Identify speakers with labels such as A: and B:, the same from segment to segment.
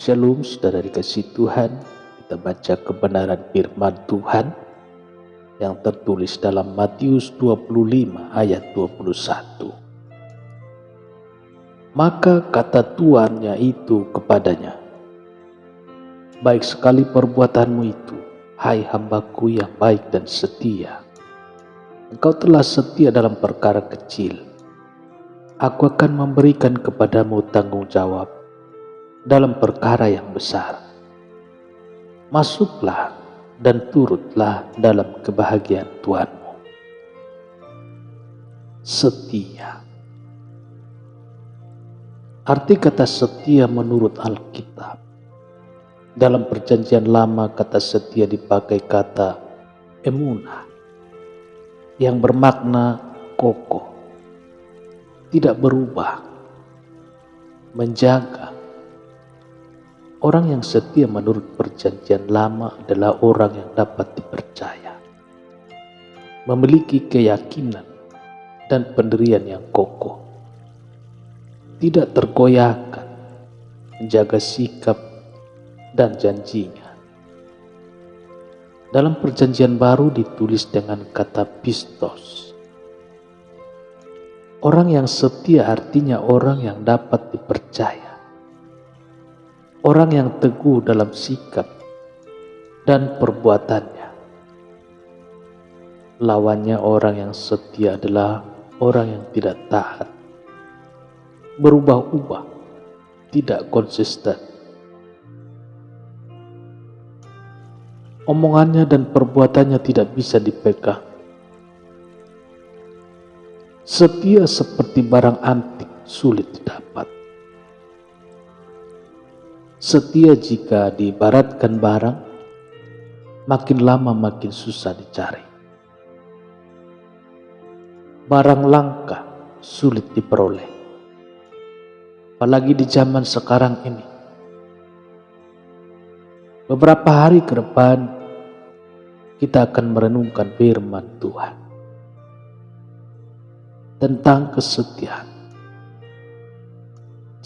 A: Shalom saudara dikasih Tuhan, kita baca kebenaran firman Tuhan yang tertulis dalam Matius 25 ayat 21. Maka kata tuannya itu kepadanya, baik sekali perbuatanmu itu, hai hambaku yang baik dan setia. Engkau telah setia dalam perkara kecil, aku akan memberikan kepadamu tanggung jawab dalam perkara yang besar. Masuklah dan turutlah dalam kebahagiaan Tuhanmu. Setia. Arti kata setia menurut Alkitab. Dalam Perjanjian Lama kata setia dipakai kata emunah yang bermakna kokoh, tidak berubah, menjaga. Orang yang setia menurut Perjanjian Lama adalah orang yang dapat dipercaya, memiliki keyakinan dan pendirian yang kokoh, tidak tergoyahkan, menjaga sikap dan janjinya. Dalam Perjanjian Baru ditulis dengan kata pistos. Orang yang setia artinya orang yang dapat dipercaya, orang yang teguh dalam sikap dan perbuatannya. Lawannya orang yang setia adalah orang yang tidak taat, berubah-ubah, tidak konsisten. Omongannya dan perbuatannya tidak bisa dipegang. Setia seperti barang antik, sulit didapat. Setia jika diibaratkan barang, makin lama makin susah dicari. Barang langka, sulit diperoleh. Apalagi di zaman sekarang ini. Beberapa hari ke depan, kita akan merenungkan firman Tuhan tentang kesetiaan.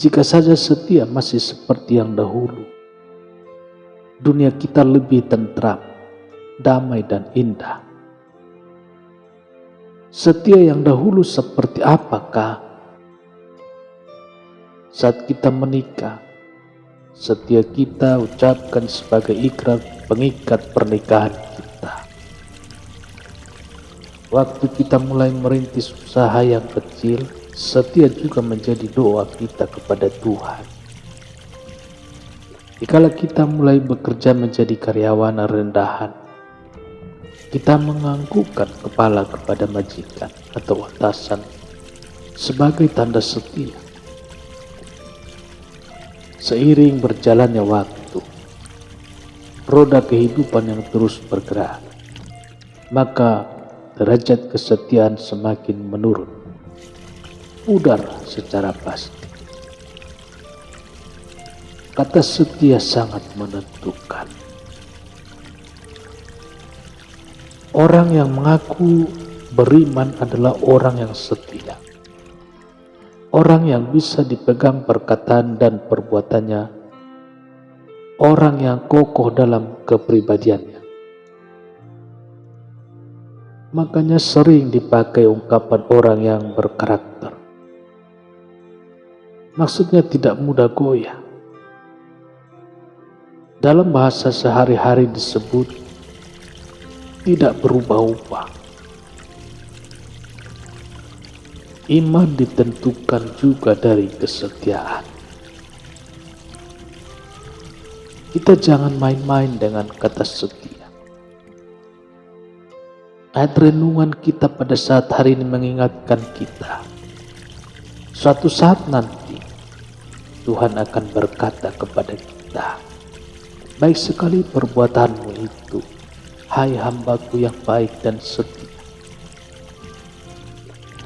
A: Jika saja setia masih seperti yang dahulu, dunia kita lebih tentram, damai dan indah. Setia yang dahulu seperti apakah? Saat kita menikah, setia kita ucapkan sebagai ikrar pengikat pernikahan kita. Waktu kita mulai merintis usaha yang kecil, setia juga menjadi doa kita kepada Tuhan. Dikala kita mulai bekerja menjadi karyawan rendahan, kita menganggukkan kepala kepada majikan atau atasan sebagai tanda setia. Seiring berjalannya waktu, roda kehidupan yang terus bergerak, maka derajat kesetiaan semakin menurun, pudar secara pasti. Kata setia sangat menentukan. Orang yang mengaku beriman adalah orang yang setia. Orang yang bisa dipegang perkataan dan perbuatannya. Orang yang kokoh dalam kepribadiannya. Makanya sering dipakai ungkapan orang yang berkarakter. Maksudnya tidak mudah goyah. Dalam bahasa sehari-hari disebut tidak berubah-ubah. Iman ditentukan juga dari kesetiaan. Kita jangan main-main dengan kata setia. Ayat renungan kita pada saat hari ini mengingatkan kita, suatu saat nanti Tuhan akan berkata kepada kita, baik sekali perbuatanmu itu, hai hambaku yang baik dan setia.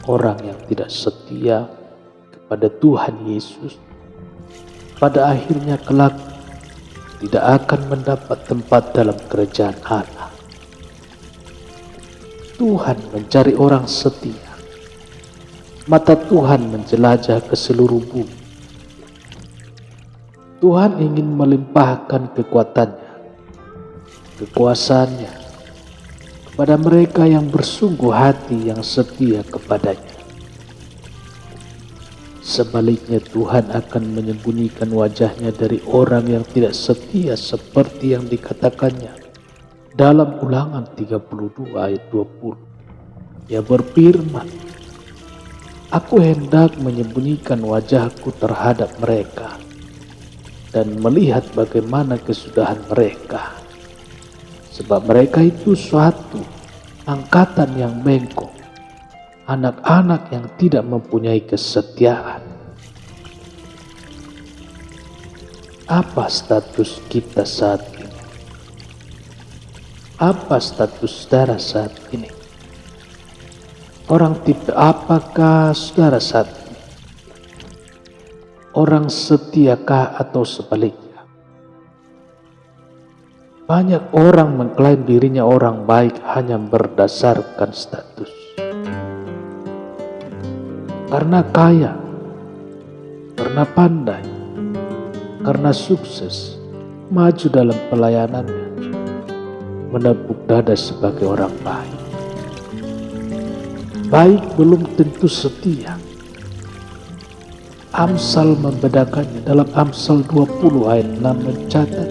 A: Orang yang tidak setia kepada Tuhan Yesus, pada akhirnya kelak tidak akan mendapat tempat dalam kerajaan Allah. Tuhan mencari orang setia. Mata Tuhan menjelajah ke seluruh bumi. Tuhan ingin melimpahkan kekuatannya, kekuasaannya kepada mereka yang bersungguh hati yang setia kepadanya. Sebaliknya Tuhan akan menyembunyikan wajahnya dari orang yang tidak setia seperti yang dikatakannya dalam Ulangan 32 ayat 20. Ia berfirman, "Aku hendak menyembunyikan wajahku terhadap mereka dan melihat bagaimana kesudahan mereka. Sebab mereka itu suatu angkatan yang bengkok, anak-anak yang tidak mempunyai kesetiaan." Apa status kita saat ini? Apa status saudara saat ini? Orang tipe apakah saudara saat ini? Orang setiakah atau sebaliknya? Banyak orang mengklaim dirinya orang baik hanya berdasarkan status. Karena kaya, karena pandai, karena sukses, maju dalam pelayanannya, menepuk dada sebagai orang baik. Baik belum tentu setia. Amsal membedakannya. Dalam Amsal 20 ayat 6 mencatat,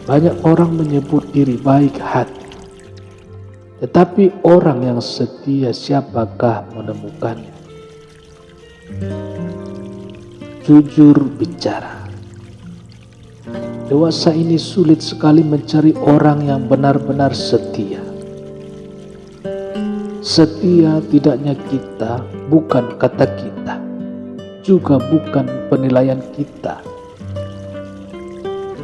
A: banyak orang menyebut diri baik hati, tetapi orang yang setia siapakah menemukannya? Jujur bicara, dewasa ini sulit sekali mencari orang yang benar-benar setia. Setia tidaknya kita bukan kata kita, juga bukan penilaian kita.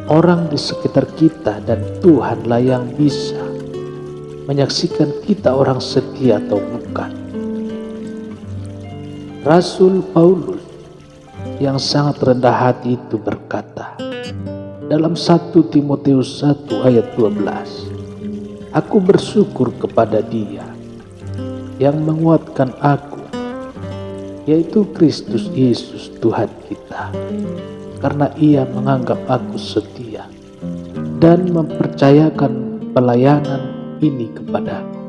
A: Orang di sekitar kita dan Tuhanlah yang bisa menyaksikan kita orang setia atau bukan. Rasul Paulus yang sangat rendah hati itu berkata dalam 1 Timotius 1 ayat 12, "Aku bersyukur kepada Dia yang menguatkan aku, yaitu Kristus Yesus Tuhan kita, karena Ia menganggap aku setia dan mempercayakan pelayanan ini kepadaku."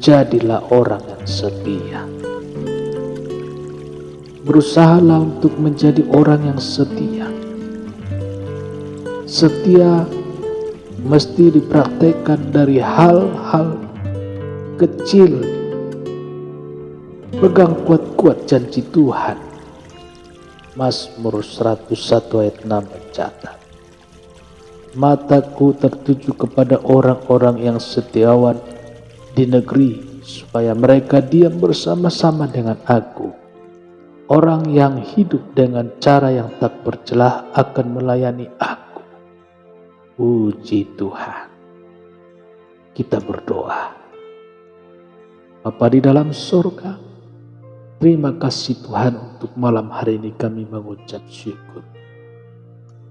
A: Jadilah orang yang setia. Berusahalah untuk menjadi orang yang setia. Setia mesti dipraktekkan dari hal-hal kecil. Pegang kuat-kuat janji Tuhan. Mazmur 101 ayat 6 mencatat, "Mataku tertuju kepada orang-orang yang setiawan di negeri, supaya mereka diam bersama-sama dengan aku. Orang yang hidup dengan cara yang tak bercelah akan melayani aku." Puji Tuhan. Kita berdoa. Bapa di dalam surga, terima kasih Tuhan untuk malam hari ini kami mengucap syukur.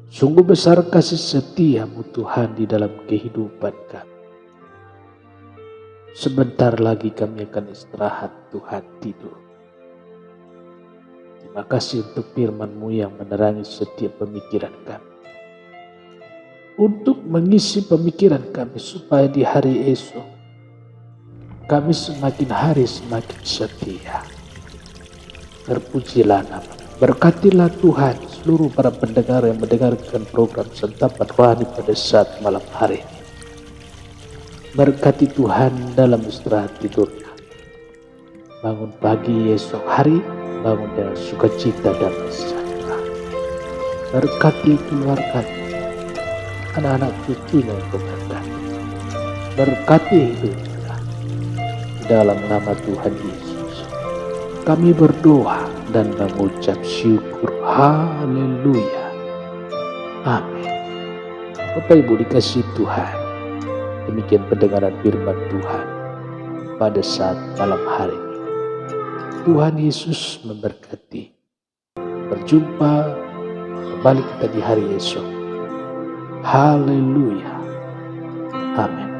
A: Sungguh besar kasih setia-Mu Tuhan di dalam kehidupan kami. Sebentar lagi kami akan istirahat Tuhan, tidur. Terima kasih untuk firman-Mu yang menerangi setiap pemikiran kami. Untuk mengisi pemikiran kami supaya di hari esok kami semakin hari semakin setia. Terpujilah nama. Berkatilah Tuhan seluruh para pendengar yang mendengarkan program Santapan Rohani pada saat malam hari ini. Berkati Tuhan dalam istirahat tidurnya. Bangun pagi esok hari, bangun dengan sukacita dan sejahtera. Berkati keluarganya, anak-anak cucunya yang berkati. Berkati hidupnya. Dalam nama Tuhan Yesus kami berdoa dan mengucap syukur. Haleluya. Amin. Bapak Ibu dikasihi Tuhan, demikian pendengaran firman Tuhan pada saat malam hari ini. Tuhan Yesus memberkati. Berjumpa kembali kita di hari esok. Haleluya. Amin.